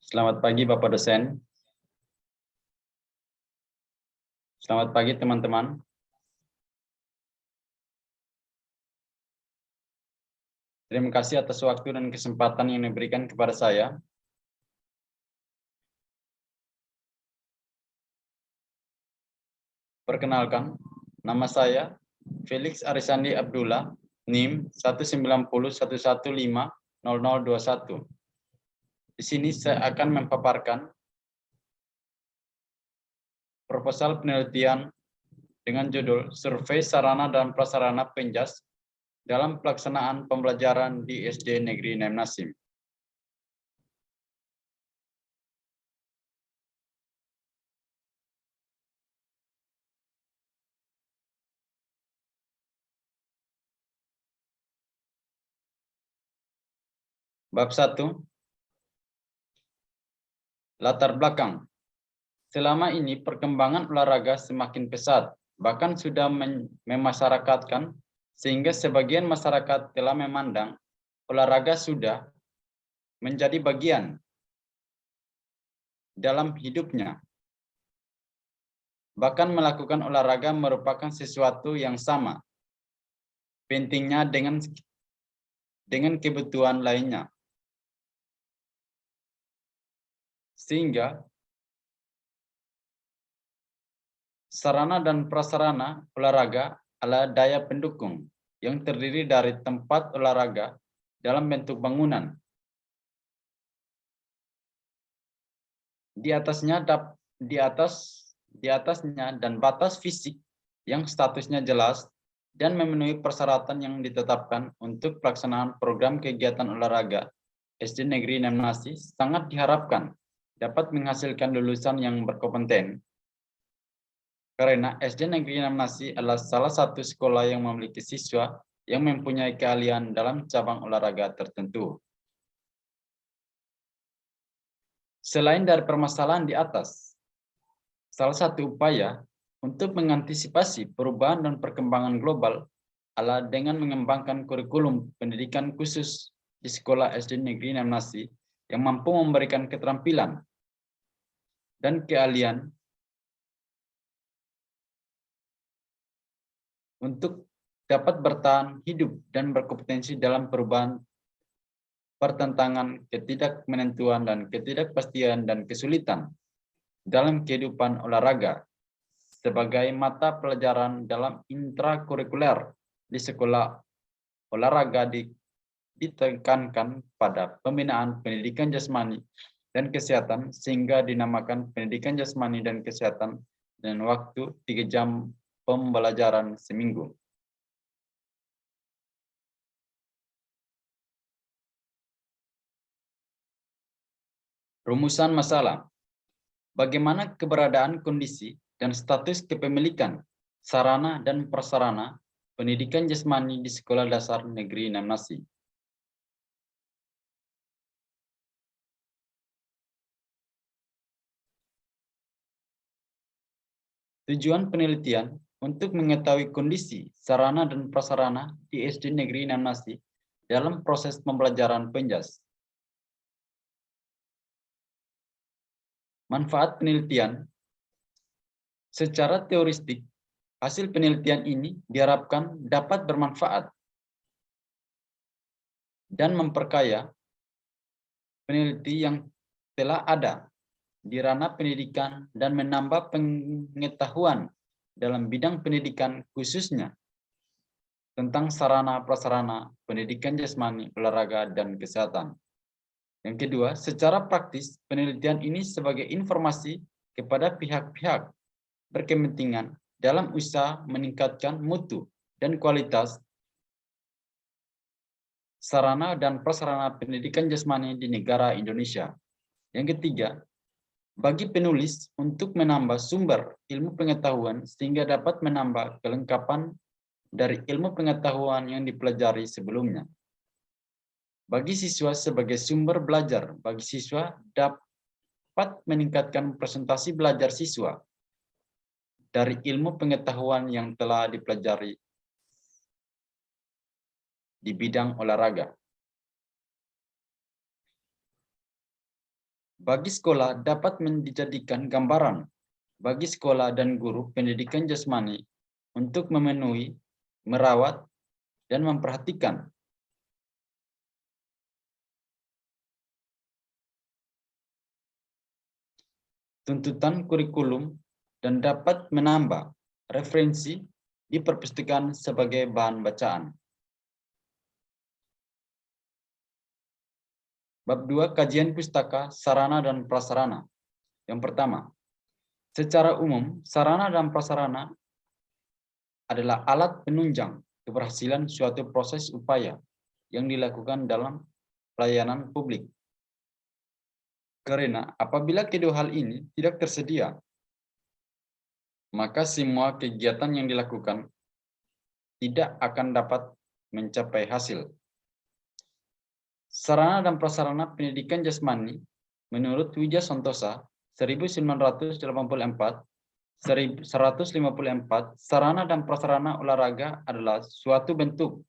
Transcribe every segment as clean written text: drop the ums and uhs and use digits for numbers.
Selamat pagi Bapak dosen. Selamat pagi teman-teman. Terima kasih atas waktu dan kesempatan yang diberikan kepada saya. Perkenalkan, nama saya Felix Arisandi Abdullah, NIM 19011500021. Di sini saya akan memaparkan proposal penelitian dengan judul Survei Sarana dan Prasarana Penjas dalam pelaksanaan pembelajaran di SD Negeri Nem Nasim. Bab 1. Latar belakang. Selama ini perkembangan olahraga semakin pesat, bahkan sudah memasyarakatkan, sehingga sebagian masyarakat telah memandang olahraga sudah menjadi bagian dalam hidupnya. Bahkan melakukan olahraga merupakan sesuatu yang sama pentingnya dengan kebutuhan lainnya. Sehingga sarana dan prasarana olahraga adalah daya pendukung yang terdiri dari tempat olahraga dalam bentuk bangunan. Di atasnya dan batas fisik yang statusnya jelas dan memenuhi persyaratan yang ditetapkan untuk pelaksanaan program kegiatan olahraga SD Negeri Nem Nasi sangat diharapkan dapat menghasilkan lulusan yang berkompeten. Karena SD Negeri Nem Nasi adalah salah satu sekolah yang memiliki siswa yang mempunyai keahlian dalam cabang olahraga tertentu. Selain dari permasalahan di atas, salah satu upaya untuk mengantisipasi perubahan dan perkembangan global adalah dengan mengembangkan kurikulum pendidikan khusus di sekolah SD Negeri Nem Nasi yang mampu memberikan keterampilan dan keahlian untuk dapat bertahan hidup dan berkompetensi dalam perubahan pertentangan, ketidakmenentuan, dan ketidakpastian dan kesulitan dalam kehidupan olahraga sebagai mata pelajaran dalam intrakurikuler di sekolah olahraga ditekankan pada pembinaan pendidikan jasmani dan kesehatan sehingga dinamakan pendidikan jasmani dan kesehatan dan waktu 3 jam pembelajaran seminggu. Rumusan masalah. Bagaimana keberadaan kondisi dan status kepemilikan sarana dan prasarana pendidikan jasmani di Sekolah Dasar Negeri Nem Nasi. Tujuan penelitian untuk mengetahui kondisi sarana dan prasarana di SD Negeri Nem Nasi dalam proses pembelajaran penjas. Manfaat penelitian. Secara teoristik, hasil penelitian ini diharapkan dapat bermanfaat dan memperkaya peneliti yang telah ada di ranah pendidikan dan menambah pengetahuan dalam bidang pendidikan khususnya tentang sarana prasarana pendidikan jasmani, olahraga, dan kesehatan. Yang kedua, secara praktis penelitian ini sebagai informasi kepada pihak-pihak berkepentingan dalam usaha meningkatkan mutu dan kualitas sarana dan prasarana pendidikan jasmani di negara Indonesia. Yang ketiga, bagi penulis untuk menambah sumber ilmu pengetahuan sehingga dapat menambah kelengkapan dari ilmu pengetahuan yang dipelajari sebelumnya. Bagi siswa sebagai sumber belajar, bagi siswa dapat meningkatkan presentasi belajar siswa dari ilmu pengetahuan yang telah dipelajari di bidang olahraga. Bagi sekolah dapat dijadikan gambaran bagi sekolah dan guru pendidikan jasmani untuk memenuhi, merawat, dan memperhatikan tuntutan kurikulum dan dapat menambah referensi di perpustakaan sebagai bahan bacaan. Bab 2, kajian pustaka, sarana dan prasarana. Yang pertama, secara umum, sarana dan prasarana adalah alat penunjang keberhasilan suatu proses upaya yang dilakukan dalam pelayanan publik. Karena apabila kedua hal ini tidak tersedia, maka semua kegiatan yang dilakukan tidak akan dapat mencapai hasil. Sarana dan prasarana pendidikan jasmani menurut Widya Santosa 1984, 154, sarana dan prasarana olahraga adalah suatu bentuk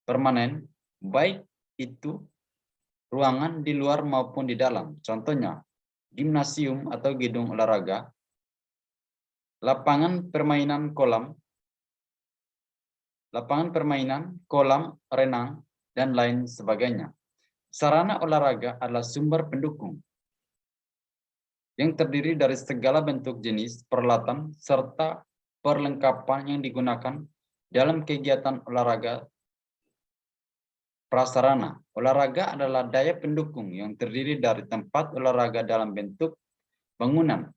permanen, baik itu ruangan di luar maupun di dalam. Contohnya, gimnasium atau gedung olahraga, lapangan permainan, kolam renang, dan lain sebagainya. Sarana olahraga adalah sumber pendukung yang terdiri dari segala bentuk jenis peralatan serta perlengkapan yang digunakan dalam kegiatan olahraga. Prasarana olahraga adalah daya pendukung yang terdiri dari tempat olahraga dalam bentuk bangunan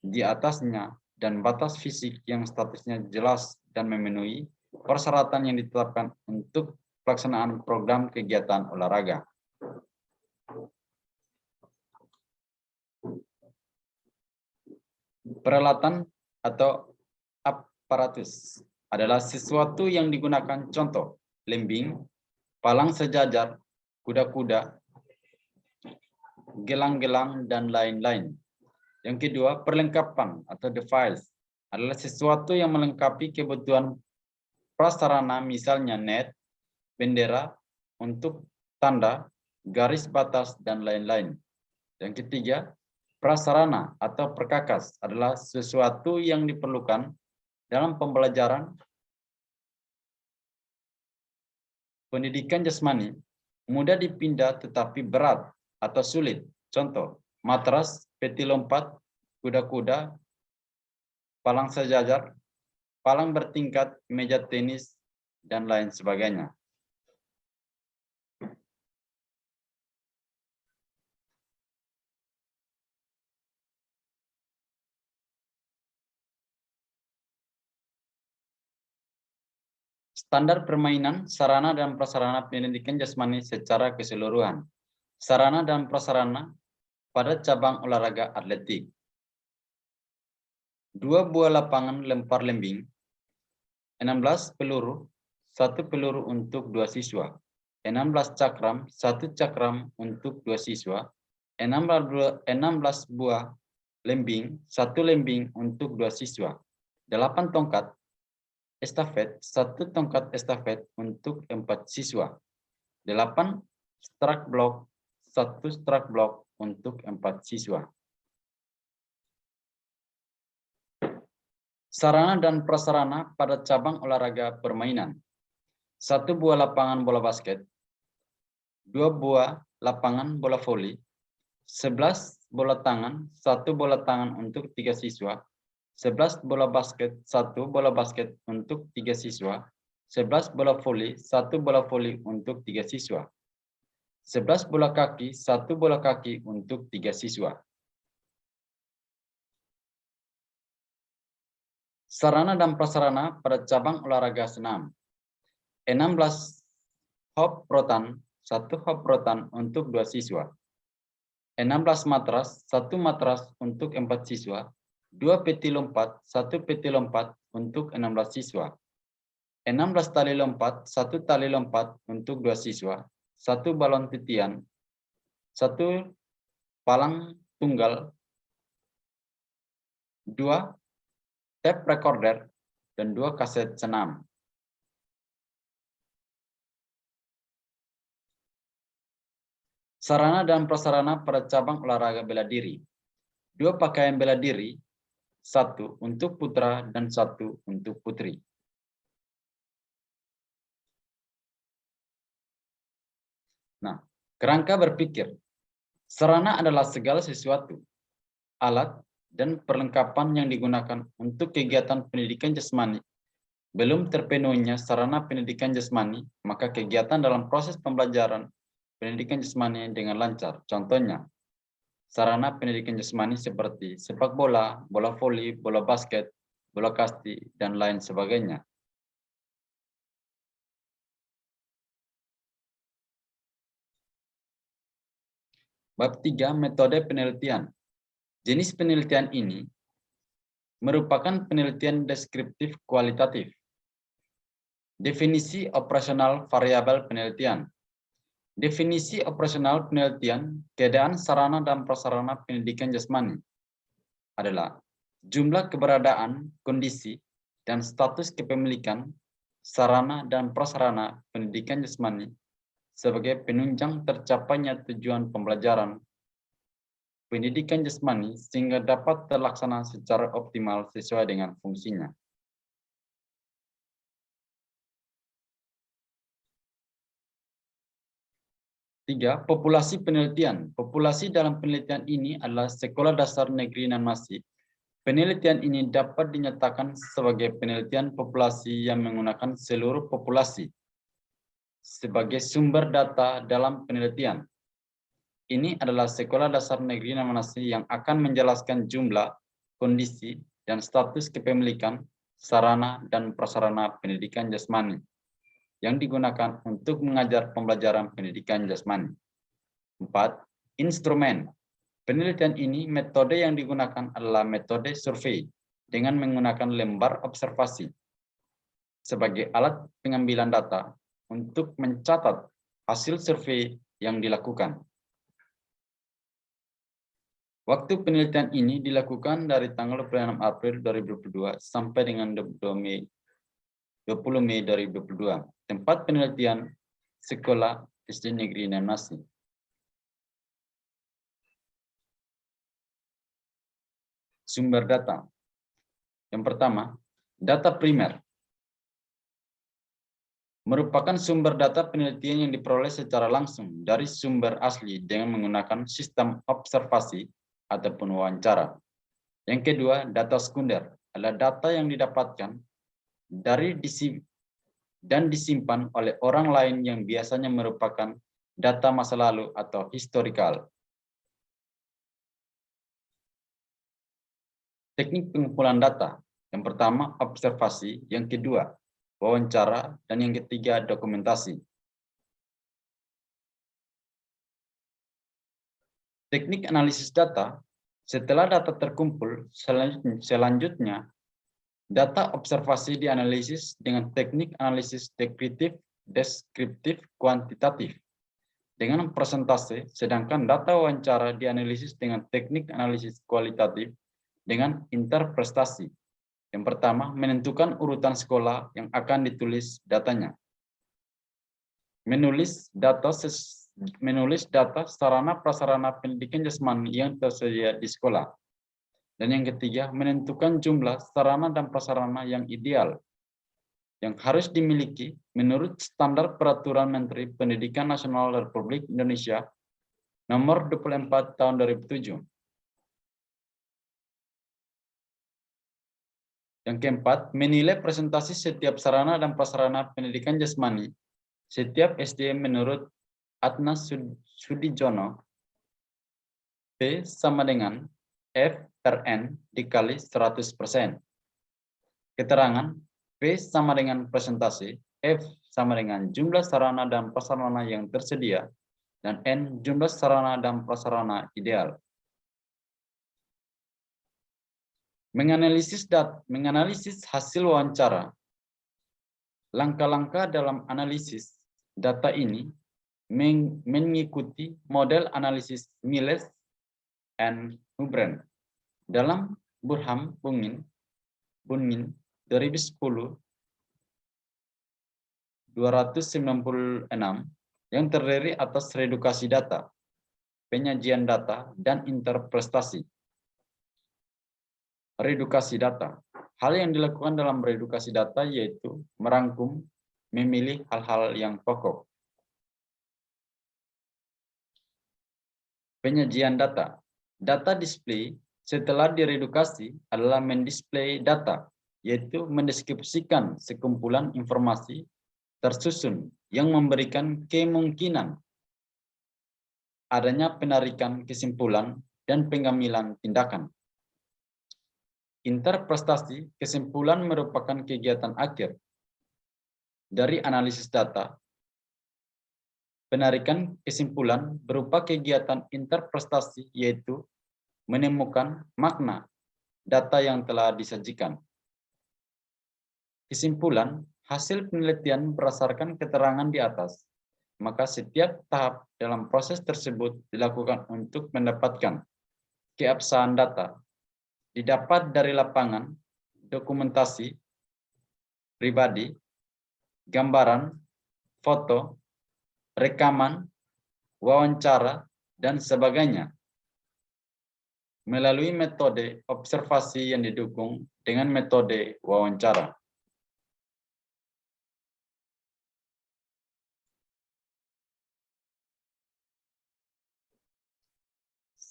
di atasnya dan batas fisik yang statusnya jelas dan memenuhi persyaratan yang ditetapkan untuk pelaksanaan program kegiatan olahraga. Peralatan atau aparatus adalah sesuatu yang digunakan, contoh, lembing, palang sejajar, kuda-kuda, gelang-gelang, dan lain-lain. Yang kedua, perlengkapan atau device adalah sesuatu yang melengkapi kebutuhan prasarana, misalnya net, bendera untuk tanda, garis batas, dan lain-lain. Yang ketiga, prasarana atau perkakas adalah sesuatu yang diperlukan dalam pembelajaran pendidikan jasmani, mudah dipindah tetapi berat atau sulit. Contoh, matras, peti lompat, kuda-kuda, palang sejajar, palang bertingkat, meja tenis, dan lain sebagainya. Standar permainan, sarana dan prasarana pendidikan jasmani secara keseluruhan. Sarana dan prasarana pada cabang olahraga atletik. 2 buah lapangan lempar lembing, 16 peluru, 1 peluru untuk 2 siswa, 16 cakram, 1 cakram untuk 2 siswa, 16 buah lembing, 1 lembing untuk 2 siswa, 8 tongkat estafet, 1 tongkat estafet untuk 4 siswa, 8 strak blok, 1 strak blok untuk 4 siswa. Sarana dan prasarana pada cabang olahraga permainan. 1 buah lapangan bola basket, 2 buah lapangan bola voli, 11 bola tangan, 1 bola tangan untuk 3 siswa, 11 bola basket, 1 bola basket untuk 3 siswa, 11 bola voli, 1 bola voli untuk 3 siswa, 11 bola kaki, 1 bola kaki untuk 3 siswa. Sarana dan prasarana pada cabang olahraga senam. 16 hop rotan, 1 hop rotan untuk 2 siswa. 16 matras, 1 matras untuk 4 siswa. 2 peti lompat, 1 peti lompat untuk 16 siswa. 16 tali lompat, 1 tali lompat untuk 2 siswa. 1 balon titian, 1 palang tunggal, 2 tape recorder, dan 2 kaset senam. Sarana dan prasarana pada cabang olahraga bela diri. 2 pakaian bela diri, 1 untuk putra dan 1 untuk putri. Nah, kerangka berpikir. Sarana adalah segala sesuatu, alat, dan perlengkapan yang digunakan untuk kegiatan pendidikan jasmani. Belum terpenuhinya sarana pendidikan jasmani, maka kegiatan dalam proses pembelajaran pendidikan jasmani dengan lancar. Contohnya, sarana pendidikan jasmani seperti sepak bola, bola voli, bola basket, bola kasti, dan lain sebagainya. Bab 3, metode penelitian. Jenis penelitian ini merupakan penelitian deskriptif kualitatif. Definisi operasional variabel penelitian. Definisi operasional penelitian keadaan sarana dan prasarana pendidikan jasmani adalah jumlah keberadaan, kondisi, dan status kepemilikan sarana dan prasarana pendidikan jasmani sebagai penunjang tercapainya tujuan pembelajaran pendidikan jasmani sehingga dapat terlaksana secara optimal sesuai dengan fungsinya. Tiga, populasi penelitian. Populasi dalam penelitian ini adalah sekolah dasar negeri non masif. Penelitian ini dapat dinyatakan sebagai penelitian populasi yang menggunakan seluruh populasi sebagai sumber data dalam penelitian. Ini adalah sekolah dasar negeri non masif yang akan menjelaskan jumlah, kondisi, dan status kepemilikan sarana dan prasarana pendidikan jasmani yang digunakan untuk mengajar pembelajaran pendidikan jasmani. 4. Instrumen. Penelitian ini, metode yang digunakan adalah metode survei dengan menggunakan lembar observasi sebagai alat pengambilan data untuk mencatat hasil survei yang dilakukan. Waktu penelitian ini dilakukan dari tanggal 26 April 2022 sampai dengan 20 Mei 2022. Tempat penelitian Sekolah SD Negeri non masif. Sumber data. Yang pertama, data primer. Merupakan sumber data penelitian yang diperoleh secara langsung dari sumber asli dengan menggunakan sistem observasi ataupun wawancara. Yang kedua, data sekunder adalah data yang didapatkan dari dan disimpan oleh orang lain yang biasanya merupakan data masa lalu atau historical. Teknik pengumpulan data. Yang pertama, observasi. Yang kedua, wawancara. Dan yang ketiga, dokumentasi. Teknik analisis data. Setelah data terkumpul, selanjutnya data observasi dianalisis dengan teknik analisis deskriptif kuantitatif dengan persentase, sedangkan data wawancara dianalisis dengan teknik analisis kualitatif dengan interpretasi. Yang pertama, menentukan urutan sekolah yang akan ditulis datanya. Menulis data sarana prasarana pendidikan jasmani yang tersedia di sekolah. Dan yang ketiga, menentukan jumlah sarana dan prasarana yang ideal yang harus dimiliki menurut standar Peraturan Menteri Pendidikan Nasional Republik Indonesia Nomor 24 Tahun 2007. Yang keempat, menilai presentasi setiap sarana dan prasarana pendidikan jasmani setiap SDM menurut Atnas Sudijono, P sama dengan F per N dikali 100%. Keterangan, P sama dengan presentasi, F sama dengan jumlah sarana dan prasarana yang tersedia, dan N jumlah sarana dan prasarana ideal. Menganalisis hasil wawancara. Langkah-langkah dalam analisis data ini mengikuti model analisis Miles and Hubren. Dalam Burham Bungin 2010 296 yang terdiri atas reedukasi data. penyajian data, dan interpretasi. Reedukasi data. Hal yang dilakukan dalam reedukasi data yaitu merangkum, memilih hal-hal yang pokok. Penyajian data. Data display setelah direedukasi adalah mendisplay data, yaitu mendeskripsikan sekumpulan informasi tersusun yang memberikan kemungkinan adanya penarikan kesimpulan dan pengambilan tindakan. Interpretasi kesimpulan merupakan kegiatan akhir dari analisis data. Penarikan kesimpulan berupa kegiatan interpretasi yaitu menemukan makna data yang telah disajikan. Kesimpulan, hasil penelitian berdasarkan keterangan di atas, maka setiap tahap dalam proses tersebut dilakukan untuk mendapatkan keabsahan data, didapat dari lapangan, dokumentasi, pribadi, gambaran, foto, rekaman, wawancara, dan sebagainya, melalui metode observasi yang didukung dengan metode wawancara.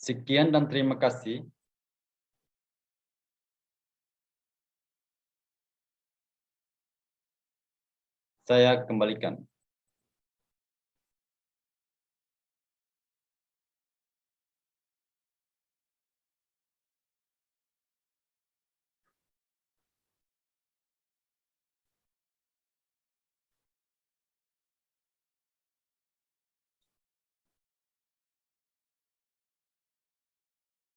Sekian dan terima kasih. Saya kembalikan.